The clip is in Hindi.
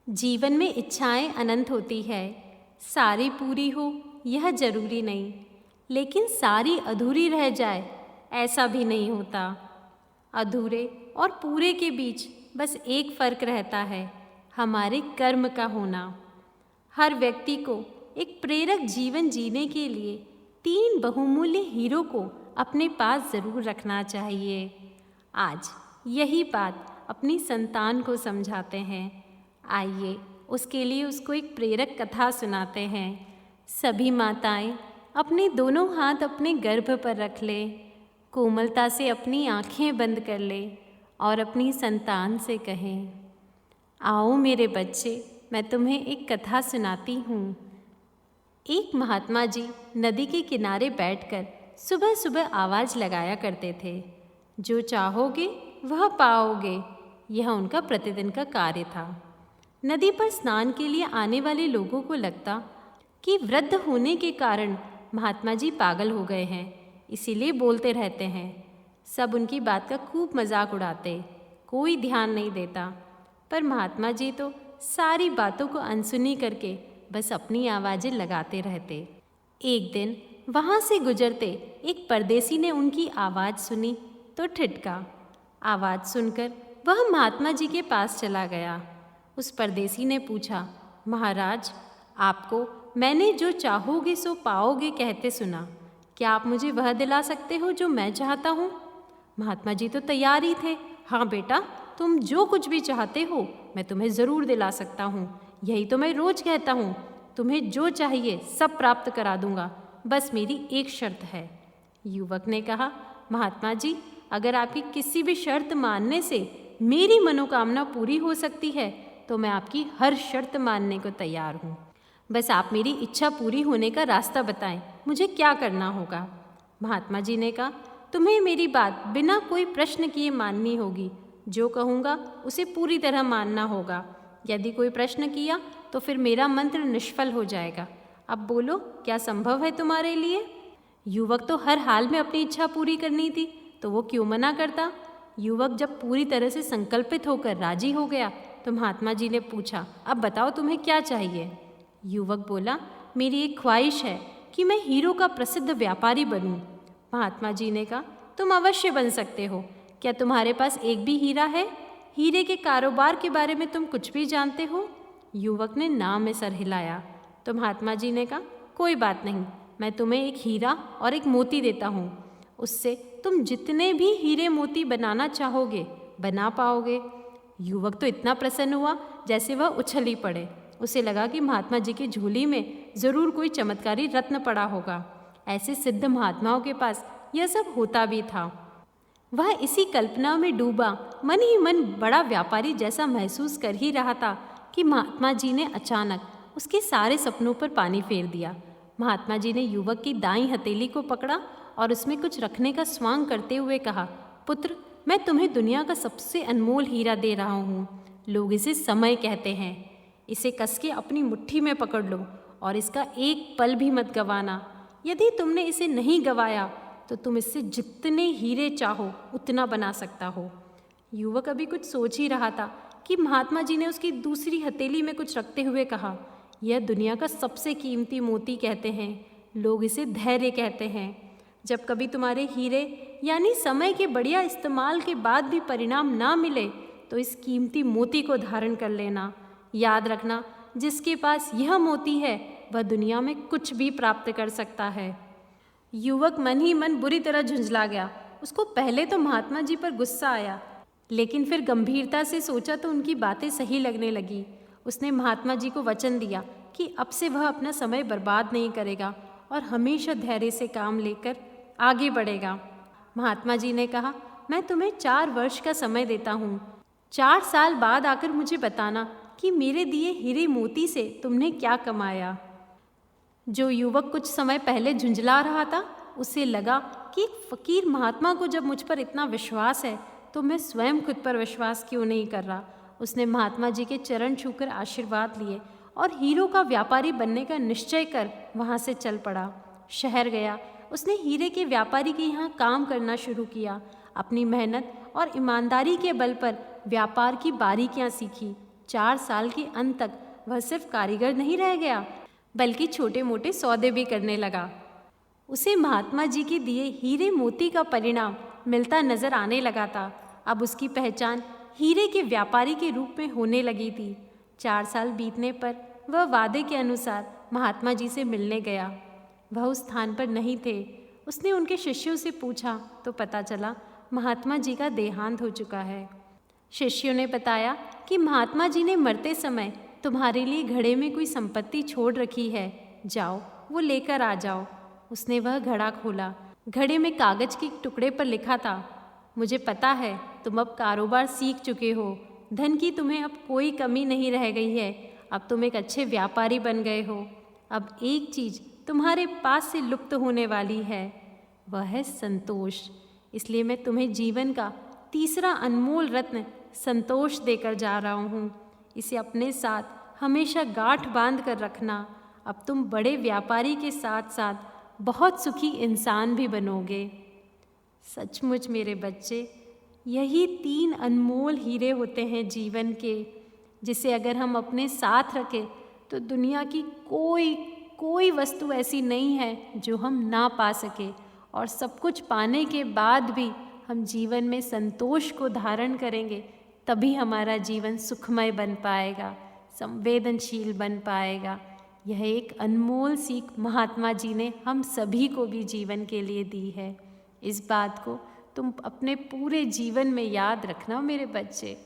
जीवन में इच्छाएं अनंत होती है। सारी पूरी हो यह जरूरी नहीं, लेकिन सारी अधूरी रह जाए ऐसा भी नहीं होता। अधूरे और पूरे के बीच बस एक फ़र्क रहता है, हमारे कर्म का होना। हर व्यक्ति को एक प्रेरक जीवन जीने के लिए 3 बहुमूल्य हीरो को अपने पास ज़रूर रखना चाहिए। आज यही बात अपनी संतान को समझाते हैं। आइए उसके लिए उसको एक प्रेरक कथा सुनाते हैं। सभी माताएं अपने दोनों हाथ अपने गर्भ पर रख लें, कोमलता से अपनी आंखें बंद कर लें और अपनी संतान से कहें, आओ मेरे बच्चे, मैं तुम्हें एक कथा सुनाती हूँ। एक महात्मा जी नदी के किनारे बैठकर सुबह सुबह आवाज़ लगाया करते थे, जो चाहोगे वह पाओगे। यह उनका प्रतिदिन का कार्य था। नदी पर स्नान के लिए आने वाले लोगों को लगता कि वृद्ध होने के कारण महात्मा जी पागल हो गए हैं, इसीलिए बोलते रहते हैं। सब उनकी बात का खूब मजाक उड़ाते, कोई ध्यान नहीं देता। पर महात्मा जी तो सारी बातों को अनसुनी करके बस अपनी आवाज़ें लगाते रहते। एक दिन वहाँ से गुजरते एक परदेसी ने उनकी आवाज़ सुनी तो ठिठका। आवाज़ सुनकर वह महात्मा जी के पास चला गया। उस परदेसी ने पूछा, महाराज, आपको मैंने जो चाहोगे सो पाओगे कहते सुना, क्या आप मुझे वह दिला सकते हो जो मैं चाहता हूँ? महात्मा जी तो तैयार ही थे। हाँ बेटा, तुम जो कुछ भी चाहते हो मैं तुम्हें ज़रूर दिला सकता हूँ। यही तो मैं रोज़ कहता हूँ, तुम्हें जो चाहिए सब प्राप्त करा दूंगा, बस मेरी एक शर्त है। युवक ने कहा, महात्मा जी, अगर आपकी किसी भी शर्त मानने से मेरी मनोकामना पूरी हो सकती है तो मैं आपकी हर शर्त मानने को तैयार हूँ। बस आप मेरी इच्छा पूरी होने का रास्ता बताएं, मुझे क्या करना होगा? महात्मा जी ने कहा, तुम्हें मेरी बात बिना कोई प्रश्न किए माननी होगी। जो कहूँगा उसे पूरी तरह मानना होगा। यदि कोई प्रश्न किया तो फिर मेरा मंत्र निष्फल हो जाएगा। अब बोलो, क्या संभव है तुम्हारे लिए? युवक तो हर हाल में अपनी इच्छा पूरी करनी थी, तो वो क्यों मना करता? युवक जब पूरी तरह से संकल्पित होकर राजी हो गया तो महात्मा जी ने पूछा, अब बताओ तुम्हें क्या चाहिए? युवक बोला, मेरी एक ख्वाहिश है कि मैं हीरो का प्रसिद्ध व्यापारी बनूं। महात्मा जी ने कहा, तुम अवश्य बन सकते हो। क्या तुम्हारे पास एक भी हीरा है? हीरे के कारोबार के बारे में तुम कुछ भी जानते हो? युवक ने ना में सर हिलाया। तो महात्मा जी ने कहा, कोई बात नहीं, मैं तुम्हें एक हीरा और एक मोती देता हूँ। उससे तुम जितने भी हीरे मोती बनाना चाहोगे बना पाओगे। युवक तो इतना प्रसन्न हुआ जैसे वह उछल ही पड़े। उसे लगा कि महात्मा जी की झोली में ज़रूर कोई चमत्कारी रत्न पड़ा होगा। ऐसे सिद्ध महात्माओं के पास यह सब होता भी था। वह इसी कल्पना में डूबा मन ही मन बड़ा व्यापारी जैसा महसूस कर ही रहा था कि महात्मा जी ने अचानक उसके सारे सपनों पर पानी फेर दिया। महात्मा जी ने युवक की दाईं हथेली को पकड़ा और उसमें कुछ रखने का स्वांग करते हुए कहा, पुत्र, मैं तुम्हें दुनिया का सबसे अनमोल हीरा दे रहा हूँ। लोग इसे समय कहते हैं। इसे कस के अपनी मुट्ठी में पकड़ लो और इसका एक पल भी मत गंवाना। यदि तुमने इसे नहीं गंवाया तो तुम इससे जितने हीरे चाहो उतना बना सकता हो। युवक अभी कुछ सोच ही रहा था कि महात्मा जी ने उसकी दूसरी हथेली में कुछ रखते हुए कहा, यह दुनिया का सबसे कीमती मोती कहते हैं। लोग इसे धैर्य कहते हैं। जब कभी तुम्हारे हीरे यानी समय के बढ़िया इस्तेमाल के बाद भी परिणाम ना मिले तो इस कीमती मोती को धारण कर लेना। याद रखना, जिसके पास यह मोती है वह दुनिया में कुछ भी प्राप्त कर सकता है। युवक मन ही मन बुरी तरह झुंझला गया। उसको पहले तो महात्मा जी पर गुस्सा आया, लेकिन फिर गंभीरता से सोचा तो उनकी बातें सही लगने लगी। उसने महात्मा जी को वचन दिया कि अब से वह अपना समय बर्बाद नहीं करेगा और हमेशा धैर्य से काम लेकर आगे बढ़ेगा। महात्मा जी ने कहा, मैं तुम्हें 4 वर्ष का समय देता हूँ। 4 साल बाद आकर मुझे बताना कि मेरे दिए हीरे मोती से तुमने क्या कमाया। जो युवक कुछ समय पहले झुंझला रहा था, उसे लगा कि एक फकीर महात्मा को जब मुझ पर इतना विश्वास है तो मैं स्वयं खुद पर विश्वास क्यों नहीं कर रहा। उसने महात्मा जी के चरण छूकर आशीर्वाद लिए और हीरो का व्यापारी बनने का निश्चय कर वहाँ से चल पड़ा। शहर गया। उसने हीरे के व्यापारी के यहाँ काम करना शुरू किया। अपनी मेहनत और ईमानदारी के बल पर व्यापार की बारीकियाँ सीखी। 4 साल के अंत तक वह सिर्फ कारीगर नहीं रह गया, बल्कि छोटे मोटे सौदे भी करने लगा। उसे महात्मा जी के दिए हीरे मोती का परिणाम मिलता नजर आने लगा था। अब उसकी पहचान हीरे के व्यापारी के रूप में होने लगी थी। 4 साल बीतने पर वह वादे के अनुसार महात्मा जी से मिलने गया। वह उस स्थान पर नहीं थे। उसने उनके शिष्यों से पूछा तो पता चला महात्मा जी का देहांत हो चुका है। शिष्यों ने बताया कि महात्मा जी ने मरते समय तुम्हारे लिए घड़े में कोई संपत्ति छोड़ रखी है, जाओ वो लेकर आ जाओ। उसने वह घड़ा खोला। घड़े में कागज के टुकड़े पर लिखा था, मुझे पता है तुम अब कारोबार सीख चुके हो, धन की तुम्हें अब कोई कमी नहीं रह गई है, अब तुम एक अच्छे व्यापारी बन गए हो। अब एक चीज़ तुम्हारे पास से लुप्त होने वाली है, वह है संतोष। इसलिए मैं तुम्हें जीवन का तीसरा अनमोल रत्न संतोष देकर जा रहा हूँ। इसे अपने साथ हमेशा गांठ बांध कर रखना। अब तुम बड़े व्यापारी के साथ साथ बहुत सुखी इंसान भी बनोगे। सचमुच मेरे बच्चे, यही 3 अनमोल हीरे होते हैं जीवन के, जिसे अगर हम अपने साथ रखें तो दुनिया की कोई वस्तु ऐसी नहीं है जो हम ना पा सके। और सब कुछ पाने के बाद भी हम जीवन में संतोष को धारण करेंगे, तभी हमारा जीवन सुखमय बन पाएगा, संवेदनशील बन पाएगा। यह एक अनमोल सीख महात्मा जी ने हम सभी को भी जीवन के लिए दी है। इस बात को तुम अपने पूरे जीवन में याद रखना मेरे बच्चे।